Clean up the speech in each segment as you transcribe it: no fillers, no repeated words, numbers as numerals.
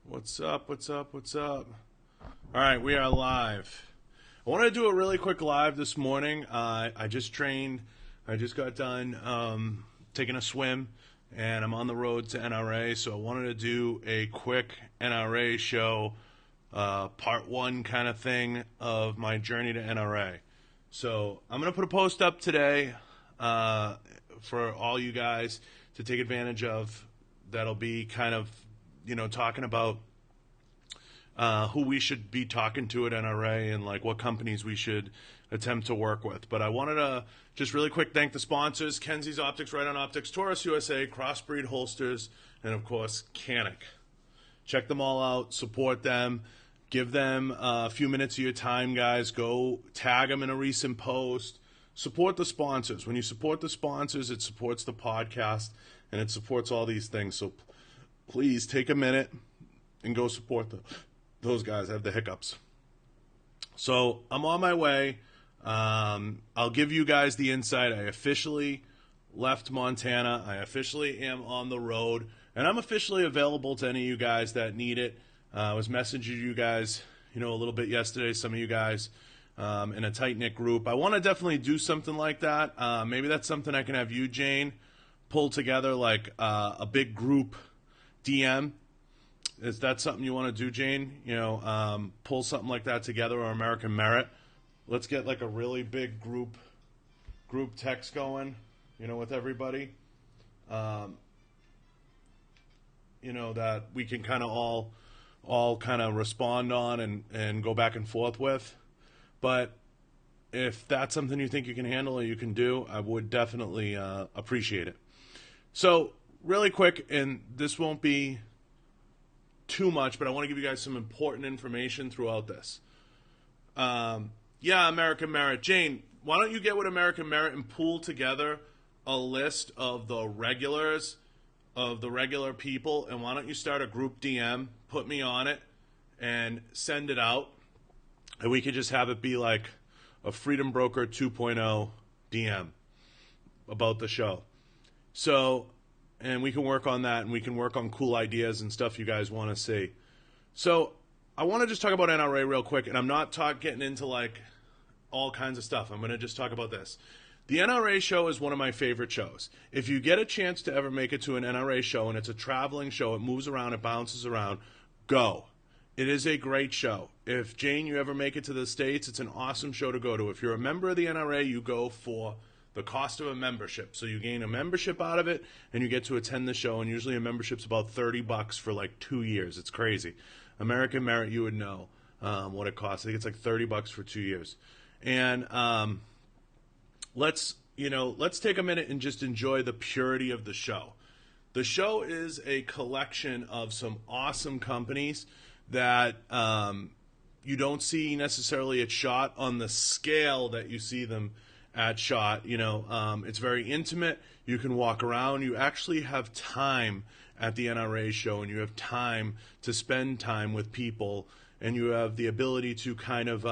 What's up? What's up? What's up? All right, we are live. I want to do a really quick live this morning. I just trained. I just got done taking a swim, and I'm on the road to NRA. So I wanted to do a quick NRA show, part one kind of thing of my journey to NRA. So I'm going to put a post up today for all you guys to take advantage of. That'll be kind of, talking about who we should be talking to at NRA and like what companies we should attempt to work with. But I wanted to just really quick thank the sponsors: Kenzies Optics, Riton Optics, Taurus USA, Crossbreed Holsters, and of course Canic. Check them all out, support them, give them a few minutes of your time, guys. Go tag them in a recent post. Support the sponsors. When you support the sponsors, it supports the podcast and it supports all these things. So please take a minute and go support those guys. I have the hiccups. So I'm on my way. I'll give you guys the insight. I officially left Montana. I officially am on the road, and I'm officially available to any of you guys that need it. I was messaging you guys, a little bit yesterday, some of you guys in a tight-knit group. I want to definitely do something like that. Maybe that's something I can have you, Jane, pull together, like a big group DM. Is that something you want to do, Jane? Pull something like that together, or American Merit. Let's get like a really big group text going, with everybody. That we can kind of all kind of respond on and go back and forth with. But if that's something you think you can handle or you can do, I would definitely appreciate it. So really quick, and this won't be too much, but I want to give you guys some important information throughout this. American Merit. Jane, why don't you get with American Merit and pool together a list of the regular people, and why don't you start a group DM, put me on it, and send it out, and we could just have it be like a Freedom Broker 2.0 DM about the show. So, and we can work on that, and we can work on cool ideas and stuff you guys want to see. So I want to just talk about NRA real quick, and I'm not getting into like all kinds of stuff. I'm going to just talk about this. The NRA show is one of my favorite shows. If you get a chance to ever make it to an NRA show, and it's a traveling show, it moves around, it bounces around, go. It is a great show. If, Jane, you ever make it to the States, it's an awesome show to go to. If you're a member of the NRA, you go for the cost of a membership. So you gain a membership out of it, and you get to attend the show, and usually a membership's about $30 for like 2 years. It's crazy. American Merit, you would know what it costs. I think it's like $30 for 2 years. And let's take a minute and just enjoy the purity of the show. The show is a collection of some awesome companies that you don't see necessarily at SHOT on the scale that you see them at SHOT. It's very intimate. You can walk around. You actually have time at the NRA show, and you have time to spend time with people, and you have the ability to kind of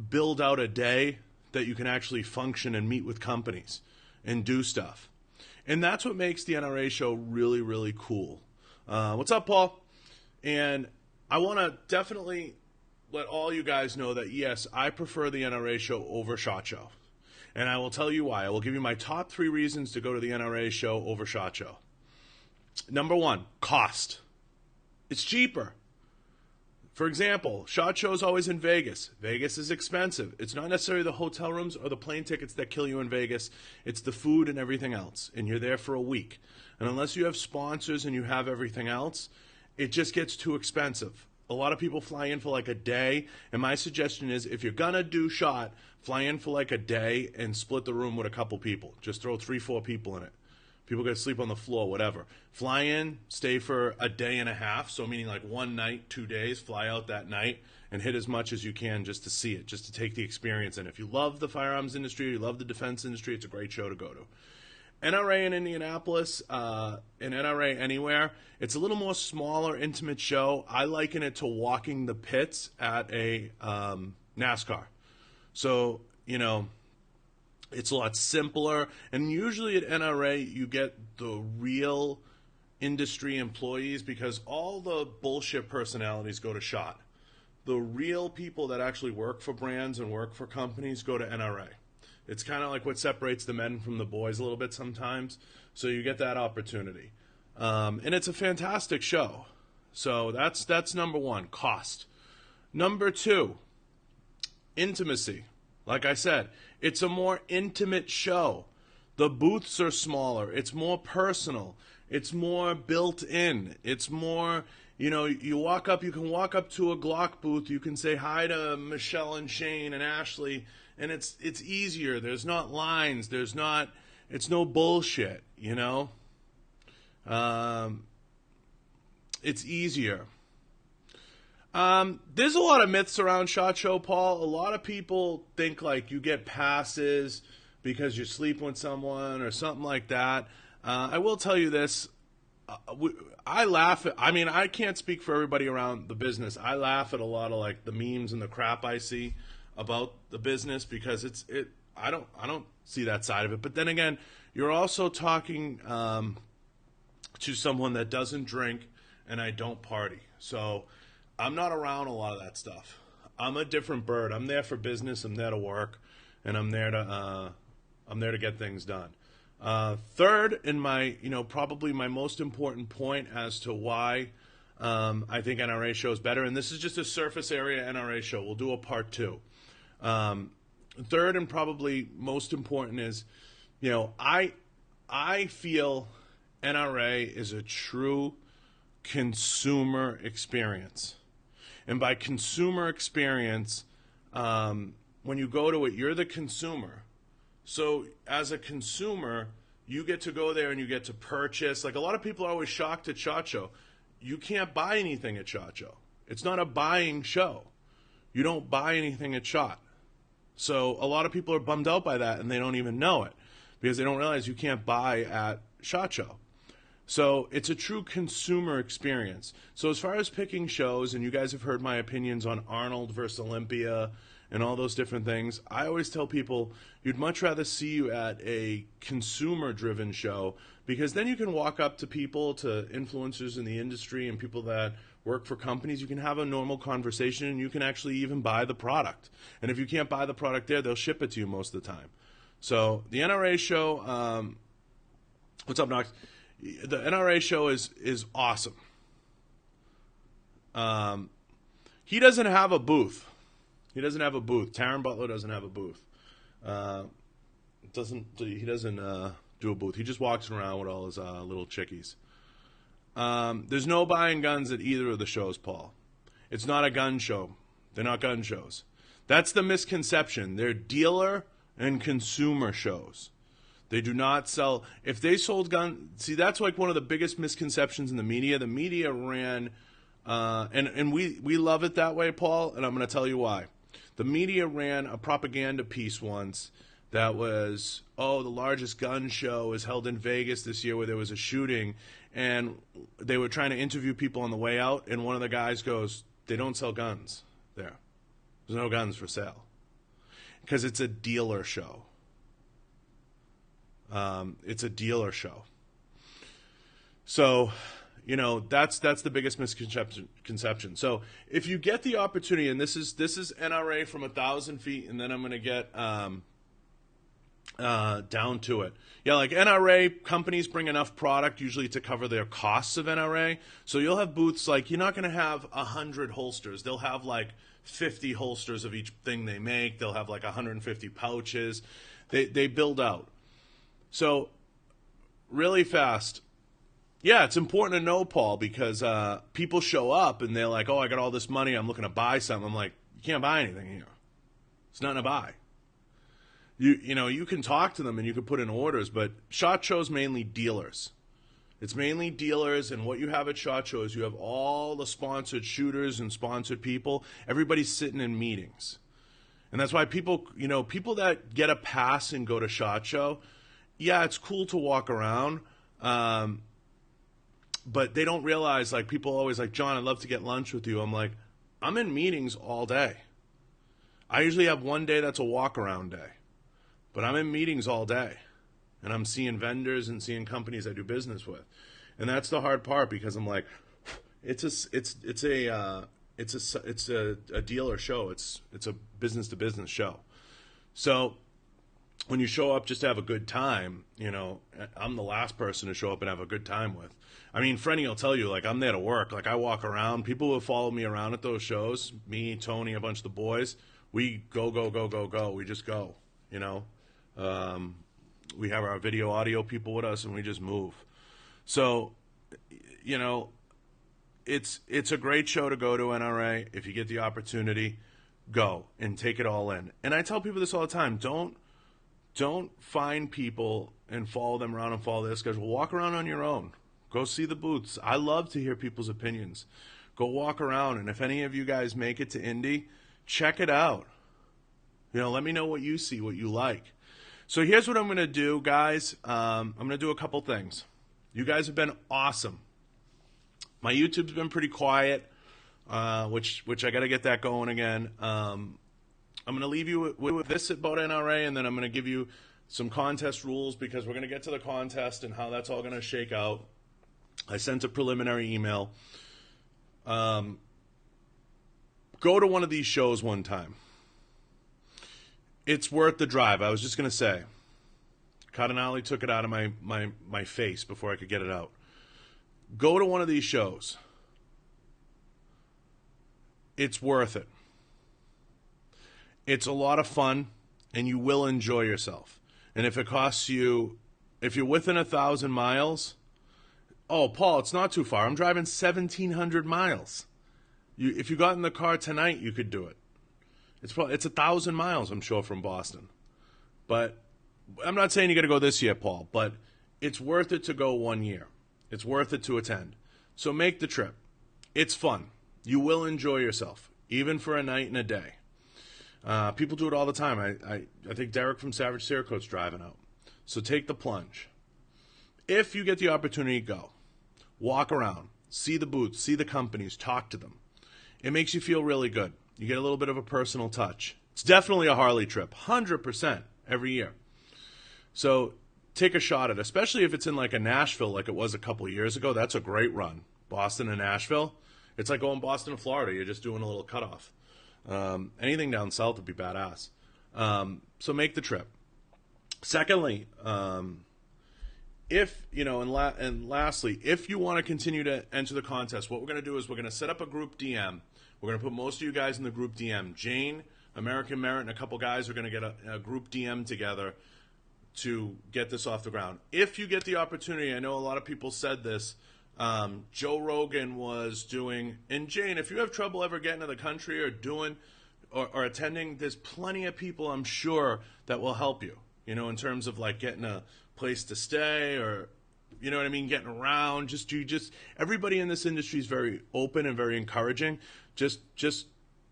build out a day that you can actually function and meet with companies and do stuff. And that's what makes the NRA show really, really cool. What's up, Paul? And I want to definitely let all you guys know that, yes, I prefer the NRA show over SHOT Show. And I will tell you why. I will give you my top 3 reasons to go to the NRA show over SHOT Show. Number 1, cost. It's cheaper. For example, SHOT Show is always in Vegas. Vegas is expensive. It's not necessarily the hotel rooms or the plane tickets that kill you in Vegas. It's the food and everything else. And you're there for a week. And unless you have sponsors and you have everything else, it just gets too expensive. A lot of people fly in for like a day. And my suggestion is, if you're going to do SHOT, fly in for like a day and split the room with a couple people. Just throw 3-4 people in it. People got to sleep on the floor, whatever. Fly in, stay for a day and a half, so meaning like 1 night, 2 days, fly out that night, and hit as much as you can just to see it, just to take the experience in. If you love the firearms industry, or you love the defense industry, it's a great show to go to. NRA in Indianapolis, and NRA anywhere, it's a little more smaller, intimate show. I liken it to walking the pits at a NASCAR. So, it's a lot simpler, and usually at NRA you get the real industry employees, because all the bullshit personalities go to SHOT. The real people that actually work for brands and work for companies go to NRA. It's kind of like what separates the men from the boys a little bit sometimes. So you get that opportunity. And it's a fantastic show. So that's number one, cost. Number two, intimacy. Like I said, it's a more intimate show. The booths are smaller. It's more personal. It's more built in. It's more, you know, you can walk up to a Glock booth. You can say hi to Michelle and Shane and Ashley, and it's easier. There's not lines. It's no bullshit, you know. It's easier. There's a lot of myths around SHOT Show, Paul. A lot of people think like you get passes because you sleep with someone or something like that. I will tell you this. I laugh at, I mean, I can't speak for everybody around the business. I laugh at a lot of like the memes and the crap I see about the business because I don't see that side of it. But then again, you're also talking to someone that doesn't drink and I don't party. So I'm not around a lot of that stuff. I'm a different bird. I'm there for business. I'm there to work, and I'm there to get things done. Third, in my, probably my most important point as to why I think NRA show is better, and this is just a surface area NRA show. We'll do a part two. Third, and probably most important is, I feel NRA is a true consumer experience. And by consumer experience, when you go to it, you're the consumer. So as a consumer, you get to go there and you get to purchase. Like a lot of people are always shocked at SHOT Show. You can't buy anything at SHOT Show. It's not a buying show. You don't buy anything at SHOT. So a lot of people are bummed out by that and they don't even know it because they don't realize you can't buy at SHOT Show. So it's a true consumer experience. So as far as picking shows, and you guys have heard my opinions on Arnold versus Olympia and all those different things, I always tell people you'd much rather see you at a consumer-driven show because then you can walk up to people, to influencers in the industry and people that work for companies. You can have a normal conversation and you can actually even buy the product. And if you can't buy the product there, they'll ship it to you most of the time. So the NRA show, what's up, Knox? The NRA show is awesome. He doesn't have a booth. He doesn't have a booth. Taron Butler doesn't have a booth. He doesn't do a booth. He just walks around with all his little chickies. There's no buying guns at either of the shows, Paul. It's not a gun show. They're not gun shows. That's the misconception. They're dealer and consumer shows. They do not sell. If they sold guns, see, that's like one of the biggest misconceptions in the media. The media ran, and we love it that way, Paul, and I'm going to tell you why. The media ran a propaganda piece once that was, the largest gun show is held in Vegas this year where there was a shooting, and they were trying to interview people on the way out, and one of the guys goes, they don't sell guns there. There's no guns for sale. Because it's a dealer show. It's a dealer show. So, that's the biggest misconception. So if you get the opportunity, and this is NRA from 1,000 feet, and then I'm going to get down to it. Yeah, like NRA companies bring enough product usually to cover their costs of NRA. So you'll have booths like, you're not going to have 100 holsters. They'll have like 50 holsters of each thing they make. They'll have like 150 pouches. They build out. So, really fast, yeah, it's important to know, Paul, because people show up and they're like, I got all this money, I'm looking to buy something. I'm like, you can't buy anything here. It's nothing to buy. You can talk to them and you can put in orders, but SHOT Show's mainly dealers. It's mainly dealers, and what you have at SHOT Show is you have all the sponsored shooters and sponsored people. Everybody's sitting in meetings. And that's why people that get a pass and go to SHOT Show, yeah, it's cool to walk around, but they don't realize, like, people always like, John, I'd love to get lunch with you. I'm like, I'm in meetings all day. I usually have one day that's a walk-around day, but I'm in meetings all day, and I'm seeing vendors and seeing companies I do business with. And that's the hard part, because I'm like, it's a dealer show. It's a business to business show. So when you show up just to have a good time, you know, I'm the last person to show up and have a good time with. I mean, Frenny will tell you, like, I'm there to work. Like, I walk around. People will follow me around at those shows. Me, Tony, a bunch of the boys. We go. We just go, you know. We have our video audio people with us, and we just move. So, you know, it's a great show to go to, NRA. If you get the opportunity, go and take it all in. And I tell people this all the time. Don't find people and follow them around and follow their schedule. Walk around on your own. Go see the booths. I love to hear people's opinions. Go walk around, and if any of you guys make it to Indy, check it out. You know, let me know what you see, what you like. So here's what I'm going to do, guys. I'm going to do a couple things. You guys have been awesome. My YouTube's been pretty quiet, which I got to get that going again. I'm going to leave you with this about NRA, and then I'm going to give you some contest rules, because we're going to get to the contest and how that's all going to shake out. I sent a preliminary email. Go to one of these shows one time. It's worth the drive. I was just going to say. Cardinale took it out of my face before I could get it out. Go to one of these shows. It's worth it. It's a lot of fun, and you will enjoy yourself. And if it costs you, if you're within 1,000 miles, oh, Paul, it's not too far. I'm driving 1,700 miles. If you got in the car tonight, you could do it. It's 1,000 miles, I'm sure, from Boston. But I'm not saying you got to go this year, Paul, but it's worth it to go 1 year. It's worth it to attend. So make the trip. It's fun. You will enjoy yourself, even for a night and a day. People do it all the time. I think Derek from Savage Cerakote's driving out. So take the plunge. If you get the opportunity, go. Walk around. See the booths. See the companies. Talk to them. It makes you feel really good. You get a little bit of a personal touch. It's definitely a Harley trip. 100% every year. So take a shot at it, especially if it's in like a Nashville like it was a couple of years ago. That's a great run. Boston and Nashville. It's like going Boston to Florida. You're just doing a little cutoff. Anything down south would be badass. So make the trip. Secondly, if, you know, and lastly, if you want to continue to enter the contest, what we're going to do is we're going to set up a group DM. We're going to put most of you guys in the group DM. Jane, American Merit, and a couple guys are going to get a group DM together to get this off the ground. If you get the opportunity, I know a lot of people said this, Joe Rogan was doing, and Jane, if you have trouble ever getting to the country or doing or attending, there's plenty of people, I'm sure, that will help you, you know, in terms of like getting a place to stay, or, you know what I mean, getting around. Everybody in this industry is very open and very encouraging. Just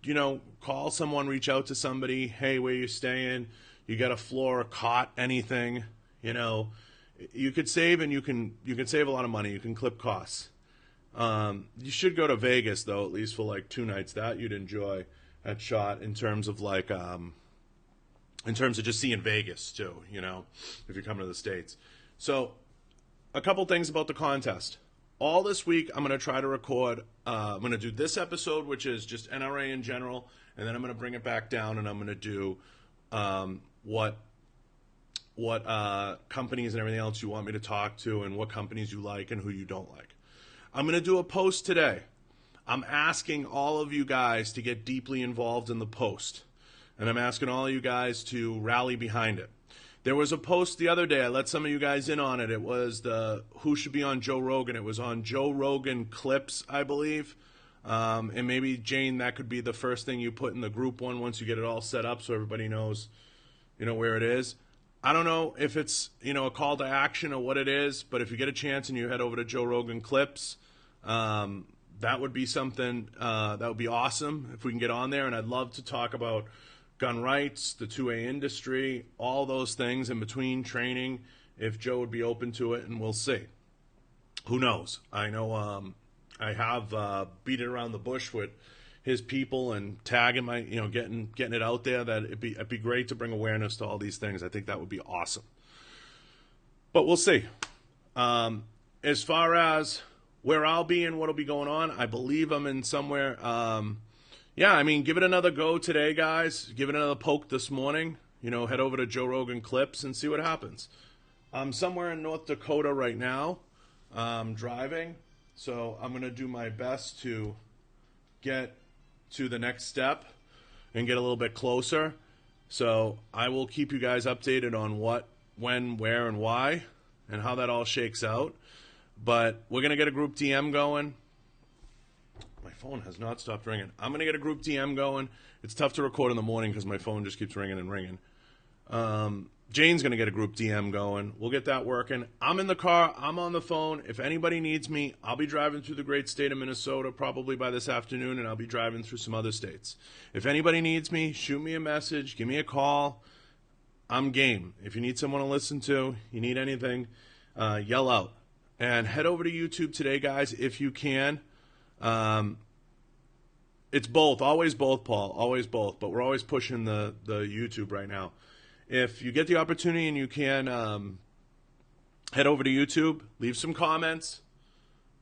you know, call someone, reach out to somebody. Hey, where you staying? You got a floor, a cot, anything, you know. You could save, and you can save a lot of money. You can clip costs. You should go to Vegas, though, at least for like 2 nights. That you'd enjoy at Shot, in terms of like in terms of just seeing Vegas too, you know, if you're coming to the States. So a couple things about the contest. All this week I'm going to try to record, I'm going to do this episode, which is just NRA in general, and then I'm going to bring it back down, and I'm going to do what companies and everything else you want me to talk to, and what companies you like and who you don't like. I'm going to do a post today. I'm asking all of you guys to get deeply involved in the post, and I'm asking all of you guys to rally behind it. There was a post the other day. I let some of you guys in on it. It was the who should be on Joe Rogan. It was on Joe Rogan clips, I believe. And maybe, Jane, that could be the first thing you put in the group one once you get it all set up, so everybody knows, you know, where it is. I don't know if it's, you know, a call to action or what it is, but if you get a chance and you head over to Joe Rogan clips, that would be something, that would be awesome if we can get on there. And I'd love to talk about gun rights, the 2A industry, all those things in between, training, if Joe would be open to it, and we'll see. Who knows? I know I have beat it around the bush with his people and tagging my, you know, getting it out there, that it'd be great to bring awareness to all these things. I think that would be awesome. But we'll see. as far as where I'll be and what'll be going on, I believe I'm in somewhere. Yeah, I mean, give it another go today, guys. Give it another poke this morning. You know, head over to Joe Rogan Clips and see what happens. I'm somewhere in North Dakota right now, driving. So I'm going to do my best to get to the next step and get a little bit closer. So I will keep you guys updated on what, when, where, and why, and how that all shakes out. But we're going to get a group DM going. My phone has not stopped ringing. I'm going to get a group DM going. It's tough to record in the morning because my phone just keeps ringing and ringing. Jane's going to get a group DM going. We'll get that working. I'm in the car. I'm on the phone. If anybody needs me, I'll be driving through the great state of Minnesota probably by this afternoon, and I'll be driving through some other states. If anybody needs me, shoot me a message. Give me a call. I'm game. If you need someone to listen to, you need anything, yell out. And head over to YouTube today, guys, if you can. It's both. Always both, Paul. Always both. But we're always pushing the YouTube right now. If you get the opportunity and you can head over to YouTube, leave some comments.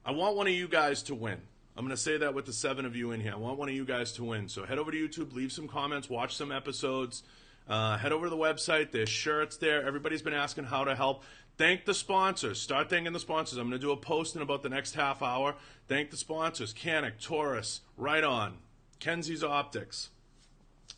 I want one of you guys to win. I'm going to say that with the 7 of you in here. I want one of you guys to win. So head over to YouTube, leave some comments, watch some episodes. Head over to the website. There's shirts there. Everybody's been asking how to help. Thank the sponsors. Start thanking the sponsors. I'm going to do a post in about the next half hour. Thank the sponsors. Canik, Taurus, Riton, Kenzies Optics,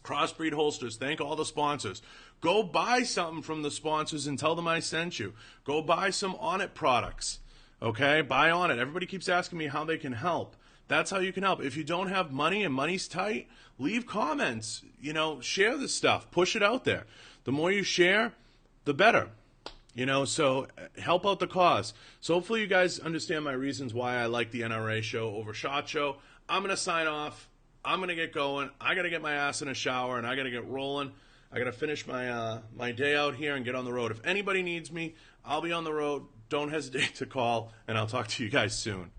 Crossbreed Holsters. Thank all the sponsors. Go buy something from the sponsors and tell them I sent you. Go buy some Onnit products. Okay? Buy Onnit. Everybody keeps asking me how they can help. That's how you can help. If you don't have money and money's tight, leave comments. You know, share this stuff. Push it out there. The more you share, the better. You know, so help out the cause. So hopefully you guys understand my reasons why I like the NRA show over SHOT Show. I'm going to sign off. I'm going to get going. I got to get my ass in a shower, and I got to get rolling. I got to finish my my day out here and get on the road. If anybody needs me, I'll be on the road. Don't hesitate to call, and I'll talk to you guys soon.